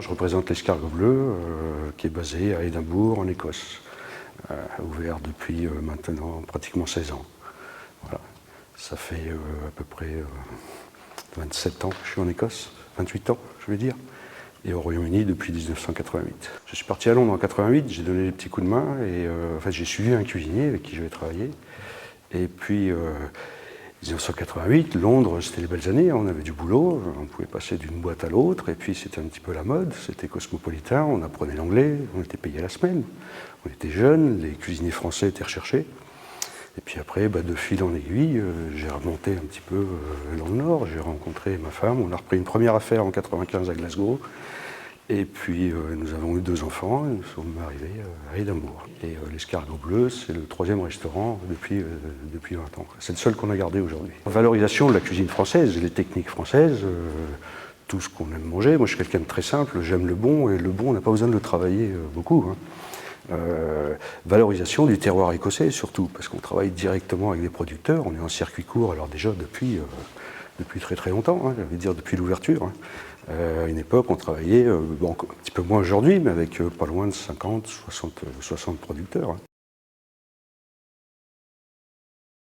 Je représente l'escargot bleu qui est basé à Édimbourg en Écosse, ouvert depuis maintenant pratiquement 16 ans. Voilà. Ça fait à peu près 27 ans que je suis en Écosse, 28 ans je veux dire, et au Royaume-Uni depuis 1988. Je suis parti à Londres en 88, j'ai donné des petits coups de main et en fait, j'ai suivi un cuisinier avec qui je vais travailler. Et puis 1988, Londres, c'était les belles années, on avait du boulot, on pouvait passer d'une boîte à l'autre, et puis c'était un petit peu la mode, c'était cosmopolitain, on apprenait l'anglais, on était payé à la semaine, on était jeunes, les cuisiniers français étaient recherchés. Et puis après, de fil en aiguille, j'ai remonté un petit peu dans le Nord, j'ai rencontré ma femme, on a repris une première affaire en 1995 à Glasgow, et puis nous avons eu 2 enfants, et nous sommes arrivés à Édimbourg. Et l'escargot bleu, c'est le 3e restaurant depuis 20 ans. C'est le seul qu'on a gardé aujourd'hui. La valorisation de la cuisine française, les techniques françaises, tout ce qu'on aime manger. Moi je suis quelqu'un de très simple, j'aime le bon, et le bon on n'a pas besoin de le travailler beaucoup. Valorisation du terroir écossais surtout, parce qu'on travaille directement avec des producteurs, on est en circuit court, alors déjà depuis très très longtemps, je vais dire depuis l'ouverture. À une époque, on travaillait, un petit peu moins aujourd'hui, mais avec pas loin de 50, 60 producteurs.